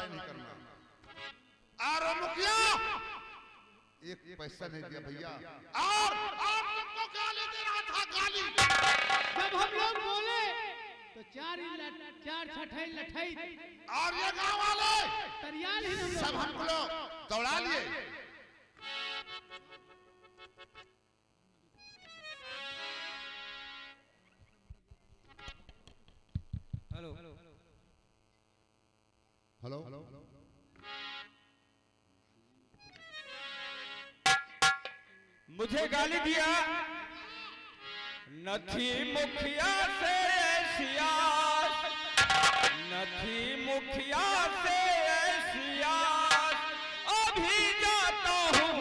लड़ाई नहीं करना। और मुखिया एक पैसा नहीं दिया भैया, और तुमको गाली दे रहा था, गाली। जब हम लोग बोले तो चार छठई लठई और ये गांव वाले तरियाल ही सब हमको लोग दौड़ा लिए। हेलो हेलो, मुझे गाली दिया नथी मुखिया से सियास, नथी मुखिया से सियास, अभी जाता हूँ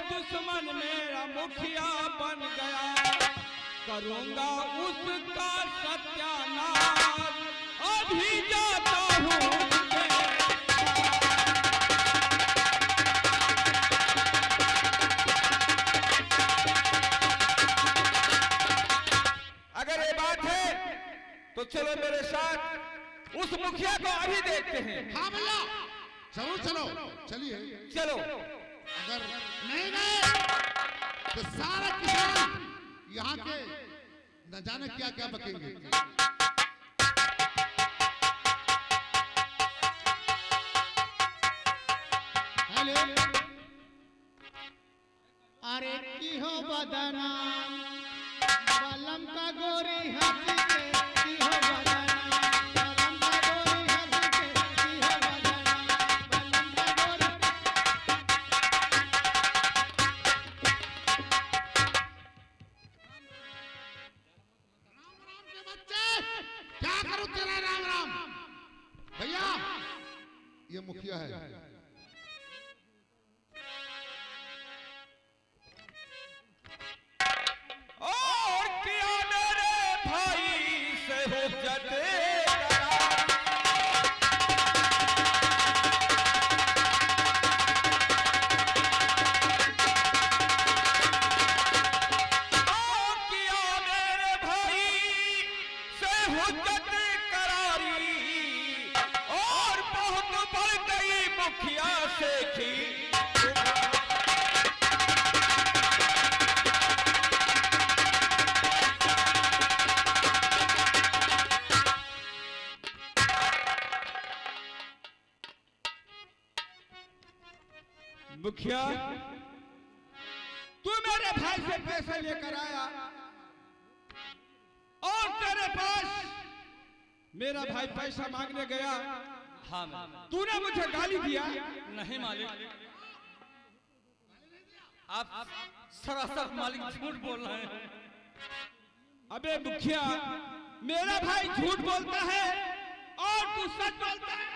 दुश्मन मेरा मुखिया बन गया, करूंगा उसका सत्यानाश, अभी जाता हूँ। अगर ये बात है तो चलो मेरे साथ उस मुखिया को अभी देखते हैं। हाँ भैया जरूर चलो, चलिए चलो। अगर नहीं गए तो सारा किसान यहाँ के न जाने क्या क्या बकेंगे। हेलो, अरे की हो बदनाम बलम का गोरी हंसी के, की हो बदनाम बलम का गोरी हंसी के, की हो बदनाम बलम का गोरी। क्या करूं तेरा राम राम। भैया ये मुखिया है। और किया मेरे भाई से हुज्जत मुखिया, तू मेरे भाई से पैसे लेकर आया और तेरे पास मेरा भाई पैसा मांगने गया। हाँ तूने मुझे गाली दिया। नहीं मालिक, आप सरासर मालिक झूठ बोल रहे हैं। अबे मुखिया, मेरा भाई झूठ बोलता है और तू सच बोलता है।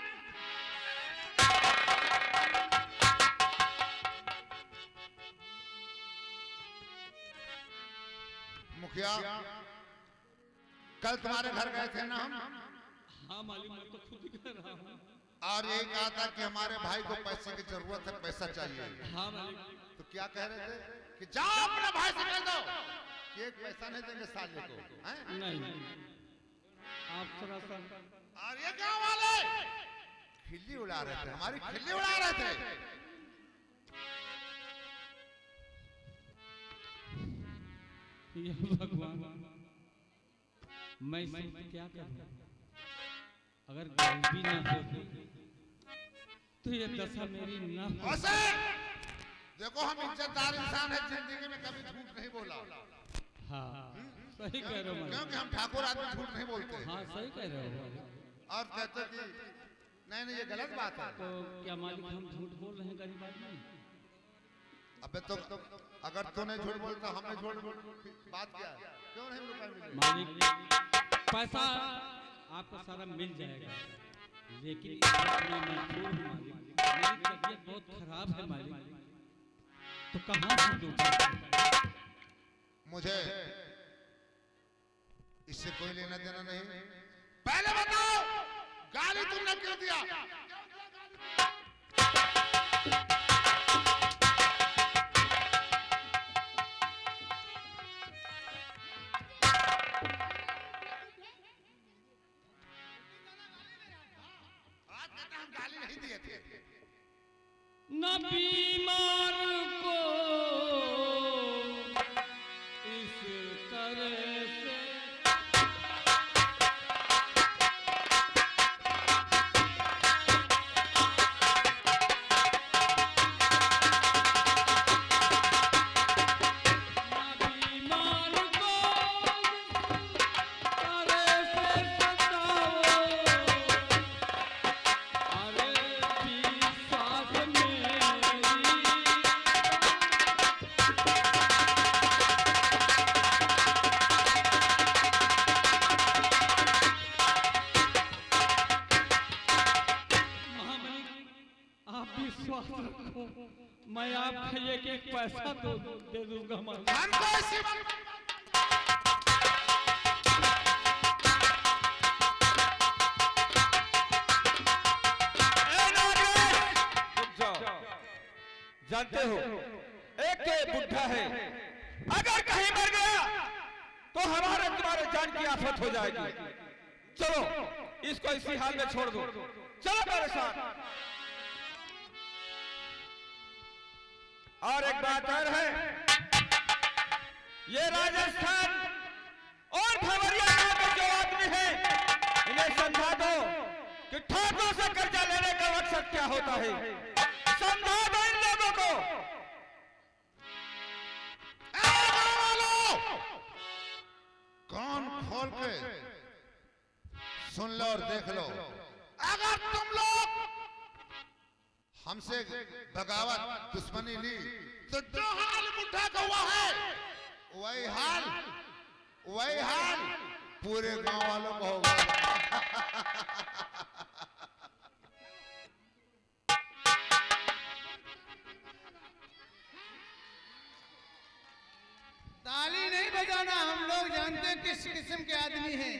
मुखिया कल तुम्हारे घर गए थे ना हम। हाँ मालिक, मैं तो खुद ही कह रहा हूँ। और यही कहा था कि हमारे भाई को पैसे की जरूरत है, पैसा चाहिए। हाँ मालिक। तो क्या कह रहे थे कि जाओ अपने भाई से कह दो कि एक पैसा नहीं देंगे साले को, हैं? नहीं, आप सरासर। और ये गांव वाले खिल्ली उड़ा रहे थे, हमारी खिल्ली उड़ा रहे थे। ये भगवान, मैं क्या करूं? अगर गरीबी ना होती तो ये दशा मेरी ना हो। देखो हम इज्जतदार इंसान है, जिंदगी में कभी झूठ नहीं बोला। हाँ सही कह रहे हो, क्योंकि हम ठाकुर आदमी झूठ नहीं बोलते। हाँ सही कह रहे हो। और कहते कि नहीं नहीं ये गलत बात है। तो क्या मालिक हम झूठ बोल रहे हैं गरीब आदमी? अबे तो अगर तू नहीं झूठ बोलता हम नहीं झूठ बात क्या है? क्यों नहीं रुपए मिले? मालिक पैसा आपको सारा मिल जाएगा, लेकिन इस वक्त मैं मजबूर हूं मालिक, मेरी तबीयत बहुत खराब है मालिक, तो कहाँ से दूंगा? मुझे इससे कोई लेना देना नहीं। पहले बताओ गाली तुमने क्यों दिया? आज कहता हम गाली नहीं दिए थे। न बीमार को इस तरह से मैं आपका एक पैसा तो दे दूंगा। हमको इसी जानते हो एक बुढ़ा है, अगर कहीं मर गया तो हमारे तुम्हारे जान की आफत हो जाएगी। चलो इसको इसी हाल में छोड़ दो, चलो मेरे साथ। और एक बात और है, ये राजस्थान और भंवरिया गांव के जो आदमी हैं, इन्हें समझा दो कि ठाकुर से कर्जा लेने का मकसद क्या होता है। समझा दो इन लोगों को। कान खोल के सुन लो और देख लो, अगर तुम लोग हमसे बगावत दुश्मनी ली तो जो हाल बुढ़ा का हुआ है वही हाल पूरे गांव वालों को होगा। ताली नहीं बजाना, हम लोग जानते हैं किस किस्म के आदमी हैं।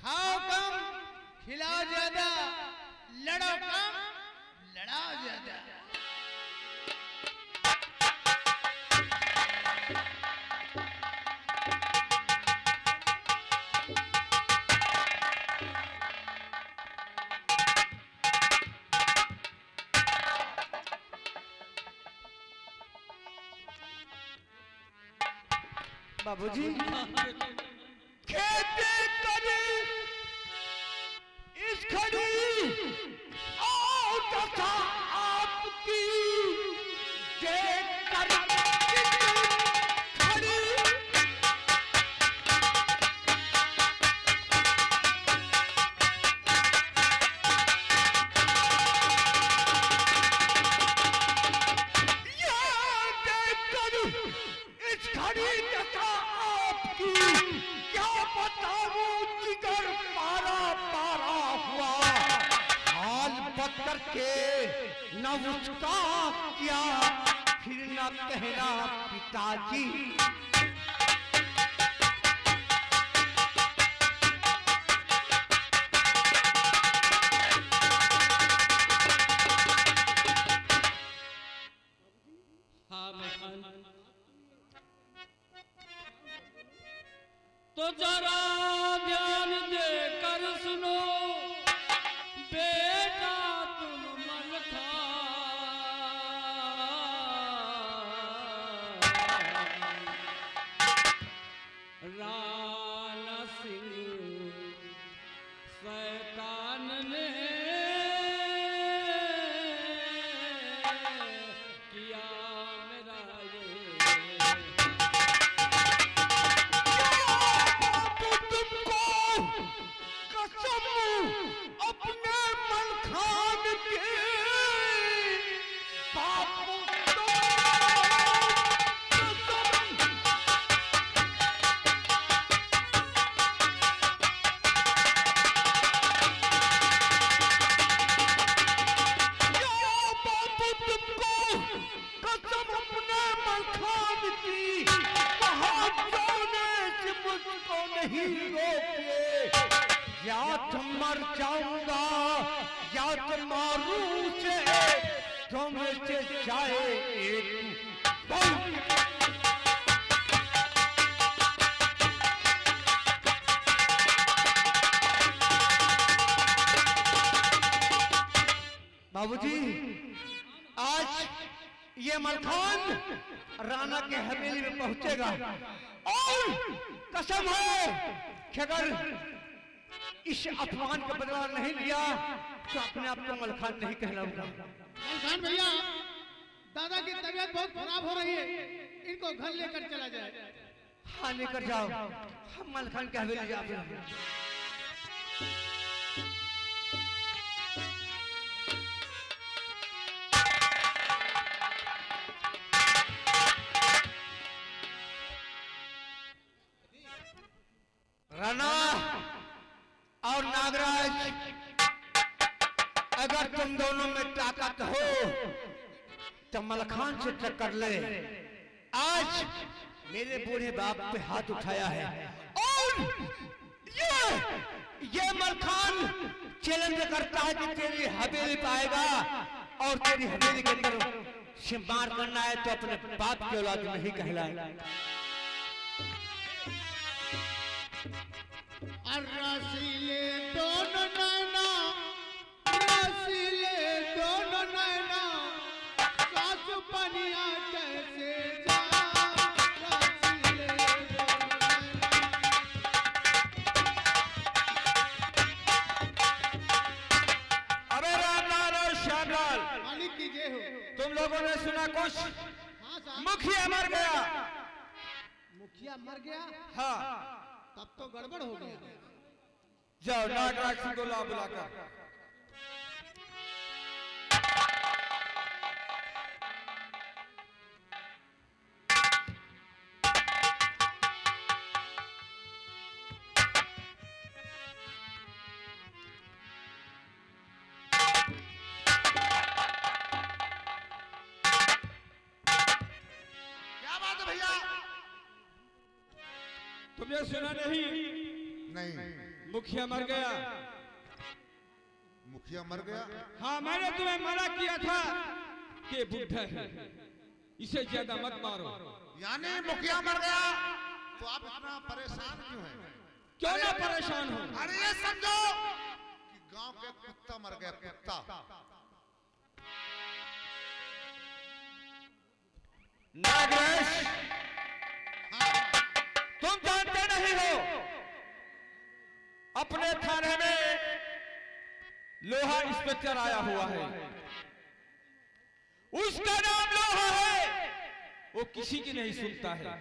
खाओ कम, खिलाओ ज्यादा, लड़ो कम, लड़ाओ ज्यादा। बाबूजी खेती करी इस खड़ी और दशा आपकी देख कर खड़ी। ये देख कर इस खड़ी दशा आपकी क्या बताऊं, जिगर पारा पारा हुआ। हाल बदतर के न उसका क्या, फिर न कहना पिताजी। हाँ मैं तो जरा ध्यान देकर सुनो बेटा तुम मलखा। राणा सिंह शैतान ने किया मेरा अपने मलखान के बापू तो नहीं रोके, या तो मर जाऊंगा या तो मारू से, तुम से जाए एक बाबूजी, आज ये मलखान राणा के हवेली में पहुंचेगा और कसम है कि अगर इस अपमान का बदला नहीं लिया तो अपने आप को मलखान नहीं कहलाऊंगा। मलखान भैया, दादा की तबीयत बहुत खराब हो रही है, इनको घर लेकर चला जाए। हाँ, लेकर जाओ, हम मलखान के हवेली जाते हैं। राणा और नागराज, अगर तुम दोनों में ताकत हो तो मलखान से टक्कर ले। आज मेरे बूढ़े बाप पे हाथ उठाया है और ये मलखान चैलेंज करता है कि तेरी हवेली पाएगा और तेरी हवेली के अंदर से मार करना है तो अपने बाप की औलाद नहीं कहलाए। रसीले दोनों नैना, रसीले दोनों नैना, सासु पनिया कैसे जा, रसीले दोनों नैना। अबे रामलाल और श्यामलाल, मालिक की जय हो। तुम लोगों ने सुना कुछ? हाँ साहब, मुखिया मर गया। मुखिया मर गया? हाँ, तब तो गड़बड़ हो गया। जाओ नागराज सिंह को ला बुलाकर। क्या बात है भैया? तुमने सुना नहीं? नहीं, मुखिया मर गया। मुखिया मर गया? हाँ, मैंने तुम्हें मना किया था कि बुढ़ा है, इसे ज्यादा मत मारो। यानी मुखिया मर गया तो आप इतना परेशान क्यों हैं? क्यों ना परेशान हो? अरे ये समझो कि गांव के कुत्ता मर गया, कुत्ता। नागराज, तुम जानते नहीं हो अपने थाने में लोहा इंस्पेक्टर आया हुआ है, उसका नाम लोहा है, वो किसी की नहीं सुनता है।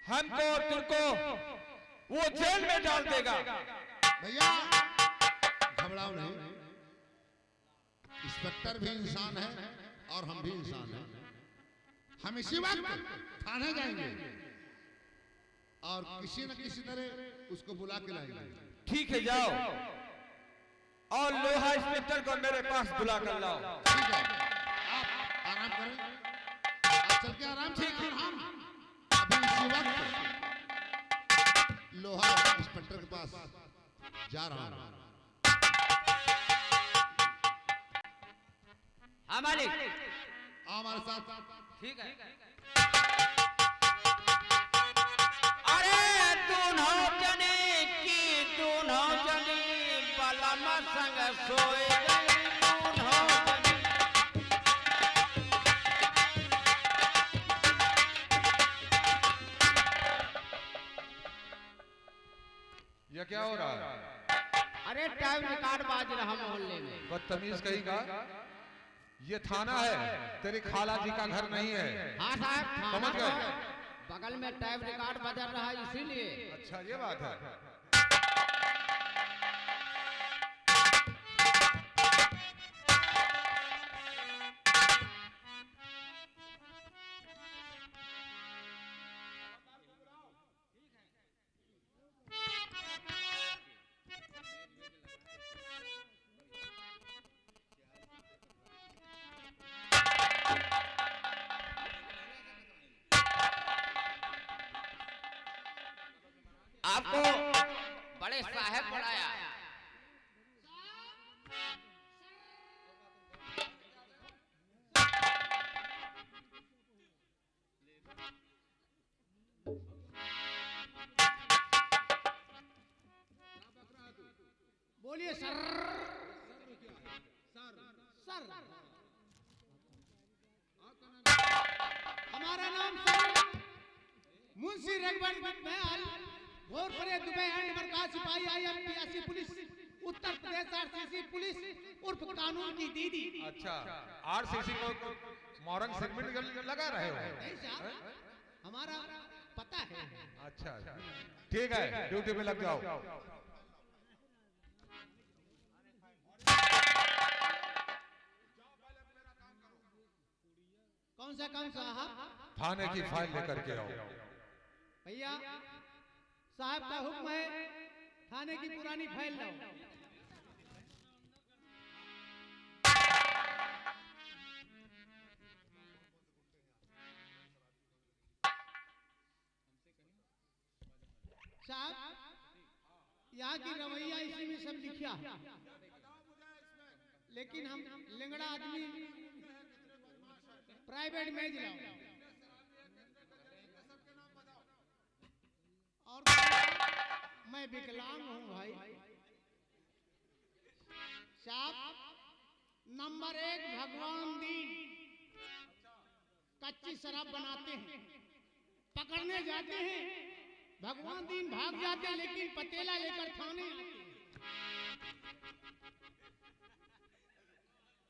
हमको और तुमको वो जेल में डाल देगा। भैया घबराओ नहीं, इंस्पेक्टर भी इंसान है और हम भी इंसान हैं। हम इसी वक्त थाने जाएंगे और किसी न किसी तरह उसको बुला के लाएंगे। ठीक है, जाओ और लोहा इंस्पेक्टर को मेरे पास बुला कर लाओ। ठीक है, आप आराम करें, आप चल के आराम से। और हम अभी इसी वक्त लोहा इंस्पेक्टर के पास जा रहा हूं। हाँ मालिक, आओ हमारे साथ। ठीक है। अरे दोनों जने की दोनों जनी बलम संग सोए गई, दोनों जनी। ये क्या हो रहा है? अरे टाइम रिकॉर्ड बाज रहा मोहल्ले में। बदतमीज कहीं का। ये थाना है, तेरी खाला जी का घर नहीं है। हाँ साहब, समझ गए? बगल में टाइप रिकॉर्ड बजा रहा है इसीलिए। अच्छा, ये बात है। आपको बड़े साहब बनाया। बोलिए सर। सर हमारा नाम सर मुंशी रघुवर दयाल घोरपरे दुबे एंड प्रकाश सिपाही IMPAC police Uttar Pradesh RCC police उर्फ कानून की दीदी। अच्छा, RCC को मोरंग सेगमेंट लगा रहे हो? नहीं साहब, हमारा पता है। अच्छा, ठीक है, ड्यूटी पे लग जाओ। कौन सा काम साहब? थाने की फाइल लेकर के आओ। भैया साहब का हुक्म है, थाने की पुरानी फाइल लाओ। साहब यहाँ की रवैया इसी में सब लिखा है, लेकिन हम लिंगड़ा आदमी प्राइवेट में लाओ। और मैं विकलांग हूँ भाई साहब। नंबर 1 भगवान दीन कच्ची शराब बनाते हैं, पकड़ने जाते हैं, भगवान दीन भाग जाते हैं, लेकिन पतेला लेकर थाने आते हैं।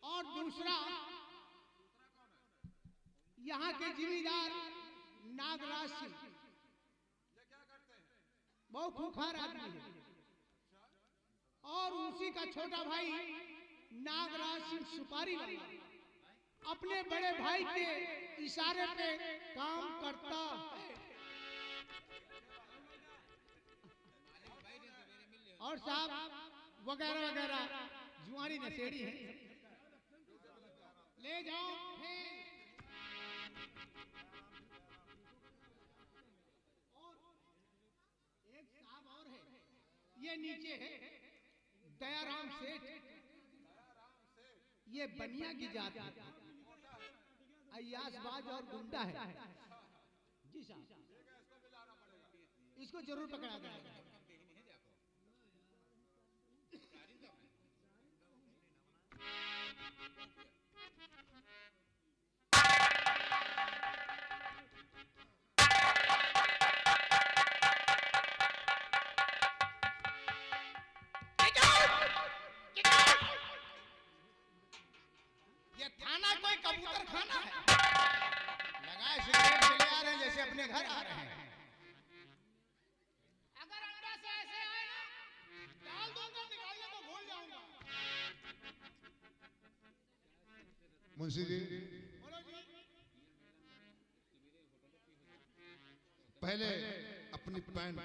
और दूसरा, यहाँ के जिम्मेदार नागराज सिंह बहुत खूंखार आदमी है, और उसी का छोटा भाई नागराज सिंह सुपारी वाला अपने बड़े भाई के इशारे पे काम करता है। और साहब वगैरह वगैरह जुआरी नशेड़ी है, ले जाओ। ये नीचे है दयाराम सेठ, ये बनिया की जात है, अय्यासबाज और गुंडा है। जी साहब, इसको जरूर पकड़ा जाएगा। थाना कोई कबूतर खाना है? लगाए सिगरेट ले आ रहे हैं जैसे अपने घर आ रहे हैं। अगर अंडा से ऐसे आए ना, डाल दूंगा, निकालने को भूल जाऊंगा। मुंशी जी, बोलो जी। पहले अपनी पैंट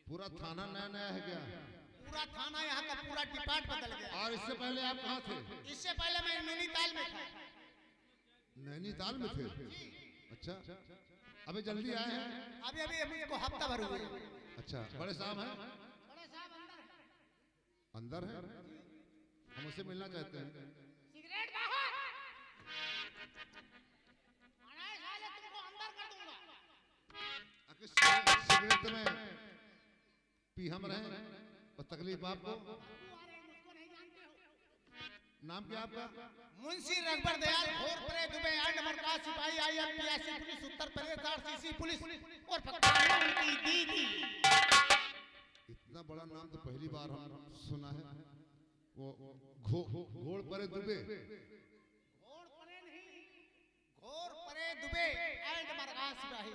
पूरा थाना नया नया है क्या? पूरा थाना यहाँ का पूरा डिपार्ट बदल गया। और इससे पहले आप कहाँ थे? इससे पहले मैं नैनीताल में था। नैनीताल में थे? अच्छा, अभी जल्दी आए हैं? अभी अभी अभी को हफ्ता भर हुआ है। अच्छा, बड़े साहब हैं? बड़े साहब अंदर है? हम उससे मिलना चाहते हैं। सिगरेट बाहर। अरे साले तुमको अंदर कर दूंगा। आखिर सिगरेट में पी हम रहे और तकलीफ आपको। नाम क्या आपका? मुंशी रघुवर दयाल घोरपरे दुबे एंड प्रकाश सिपाही IMPAC police Uttar Pradesh RCC police और कानून की दीदी। इतना बड़ा नाम तो पहली बार हम सुना है। वो घोरपरे दुबे। घोरपरे नहीं, घोरपरे दुबे एंड प्रकाश सिपाही।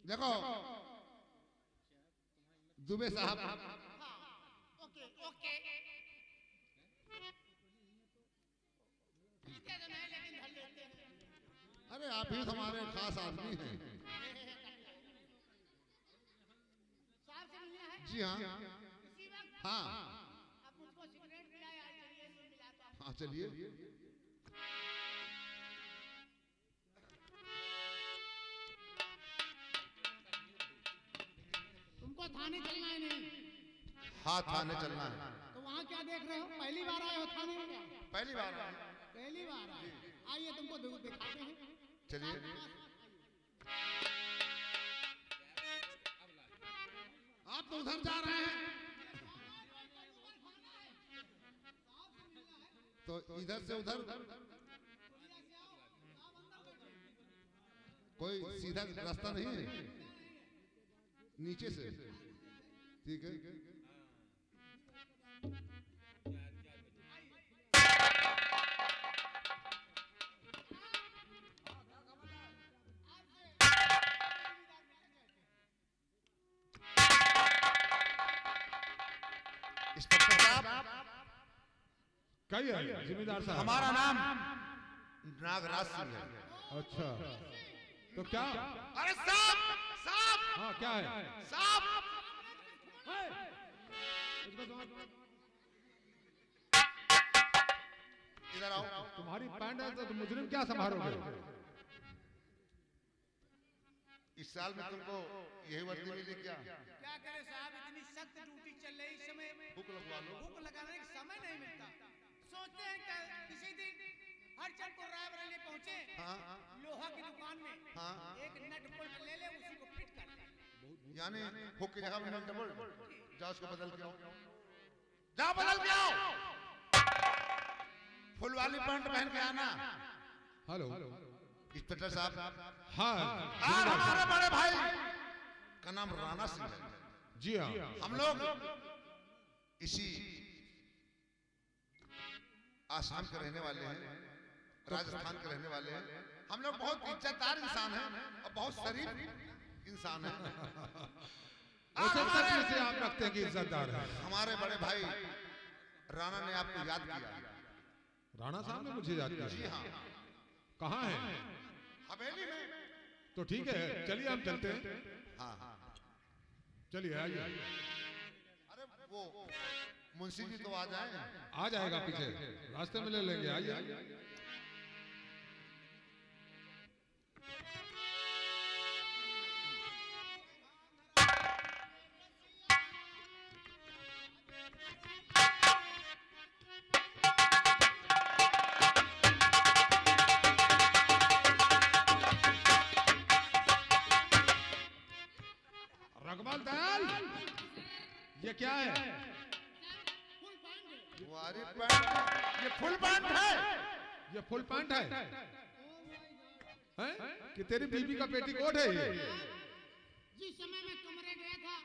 देखो दुबे साहब, ओके ओके, अरे आप ही हमारे खास आदमी हैं। जी हाँ, हाँ हाँ, चलिए। हाँ थाने चलना है। तो वहाँ क्या देख रहे हो? पहली बार आए हो थाने में? क्या पहली बार आए। पहली बार आए? आइए तुमको दिखाते हैं। चलिए। आप तो उधर जा रहे हैं तो इधर से उधर कोई सीधा रास्ता नहीं है, नीचे से। ठीक है। इंस्पेक्टर साहब, कहिए जिम्मेदार साहब। हमारा नाम नागराज सिंह है। अच्छा, तो क्या? अरे साहब, साहब, हाँ क्या है? साहब, इधर आओ। तुम्हारी पैंट है तो तुम मुजरिम क्या संभालोगे? इस साल में तुमको यही वर्दी मिली क्या? क्या करे साहब, इतनी सख्त ड्यूटी चल रही इस समय। भूख लगवा लो। भूख लगाने का समय नहीं मिलता। सोचते हैं कि किसी दिन हरचंदपुर रायबरेली पहुंचे, हाँ। लोहा की दुकान में हाँ। एक नट बोल्ट ले ले, उसी को फिट कर ले। यानी हुक की जगह में डबल। जाओ उसको बदल के आओ। जाओ बदल के आओ। फुल वाली पैंट पहन के आना। हेलो इंस्पेक्टर साहब। हाँ और हमारे बड़े भाई का नाम राणा सिंह है। जी हाँ। हम लोग इसी आसाम के रहने वाले हैं, राजस्थान के रहने वाले हैं। हम लोग बहुत इज्जतदार इंसान हैं और बहुत शरीफ इंसान हैं। उसे से आप रखते हैं कि इज्जतदार है। हमारे बड़े भाई राणा ने आपको याद किया। राणा साहब ने मुझे याद किया? जी हाँ। कहाँ है? हवेली में। तो ठीक है, चलिए हम चलते हैं। हाँ। चलिए आइए। अरे वो मुंशी जी तो आ जाए। आ जाएगा, पीछे रास्ते में ले लेंगे। आइए। रघुपाल दयाल, ये क्या है? वारी पैंट, ये फुल पैंट है। ये फुल पैंट है? हैं? कि तेरी बीबी का पेटीकोट है ये? जिस समय मैं कमरे गया था,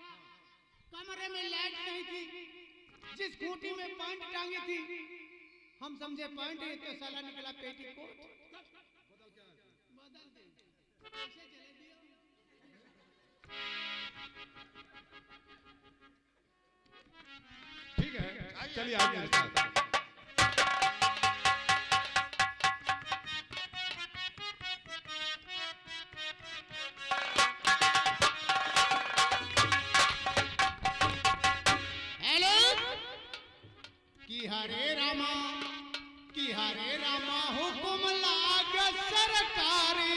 कमरे में लाइट नहीं थी। जिस खूंटी में पैंट टांगी थी, हम समझे पैंट है, तो साला निकला पेटीकोट। बदल दे। कैसे चले दियो? ठीक है, चलिए आइए मेरे साथ। हेलो, कि हरे रामा हुकुम लाग सरकारी,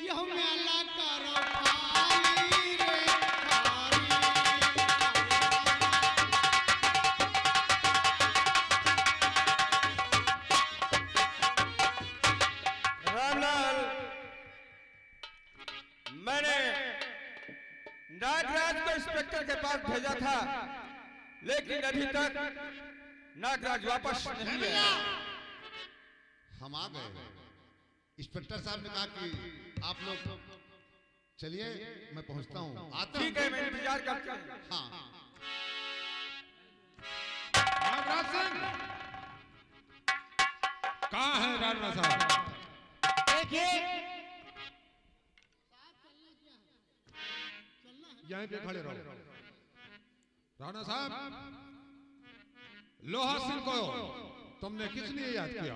यह मेला करो खाली रे खाली। रामलाल, मैंने नागराज को इंस्पेक्टर के पास भेजा था, लेकिन अभी तक नागराज वापस नहीं आया। हम आ गए। इंस्पेक्टर साहब ने कहा कि आप लोग चलिए, मैं पहुंचता हूं। आता ठीक है, मैं इंतजार करता हूं। हाँ। नागराज सिंह, कहाँ है राणा साहब? देखिए, यहीं पे खड़े रहो। राणा साहब, लोहा सिंह को तुमने किस लिए याद किया?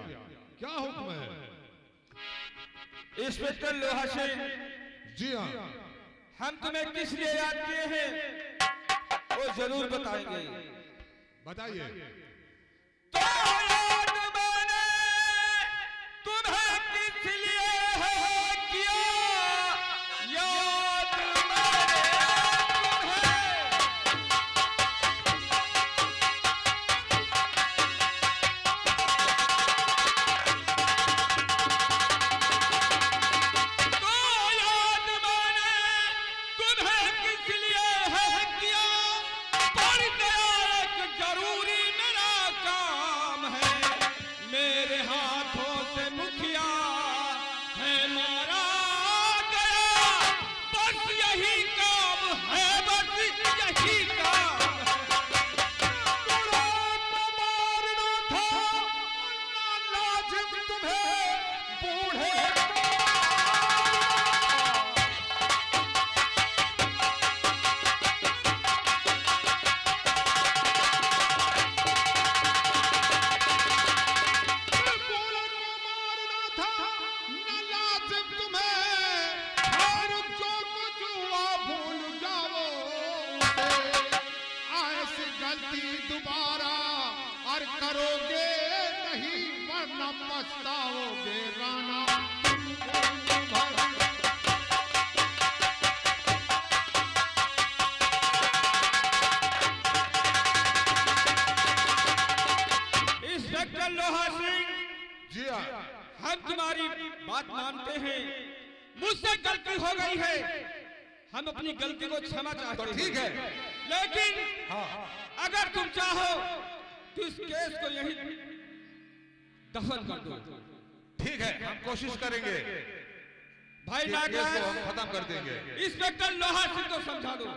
क्या हुक्म है? इंस्पेक्टर लोहा सिंह, जी हाँ। हम तुम्हें किस लिए याद किए हैं वो जरूर बताएंगे। बताइए। तो याद मैंने तुम्हें किस लिए है किया, याद मैंने तुम्हें तुम्हें बूढ़े दोबारा और करोगे नहीं वरना पछताओगे राणा। इंस्पेक्टर लोहा सिंह जी हाँ। हम तुम्हारी बात मानते हैं, मुझसे गलती हो गई है, हम अपनी गलती को क्षमा चाहते हैं। ठीक है, लेकिन हाँ अगर तुम चाहो तो इस केस को यहीं दफन कर दो। ठीक है, हम कोशिश करेंगे भाई कि केस को नागराज, हम खत्म कर देंगे। इंस्पेक्टर लोहा सिंह को समझा दो।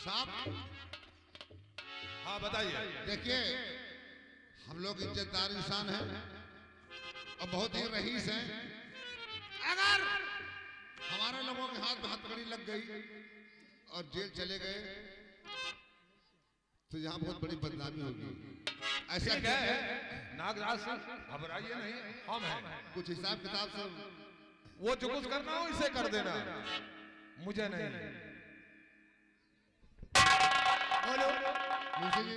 साहब हाँ बताइए। देखिए, हम लोग इज्जतदार इंसान हैं और बहुत ही रईस हैं। अगर हमारे लोगों के हाथ में हथकड़ी लग गई और जेल चले गए तो यहाँ बहुत बड़ी बदनामी होगी। ऐसा ठीक क्या है, है, नागराज सिंह घबराइए नहीं, हम हैं। कुछ हिसाब किताब से वो जो कुछ करना हो इसे कर देना, मुझे नहीं। मुंशी जी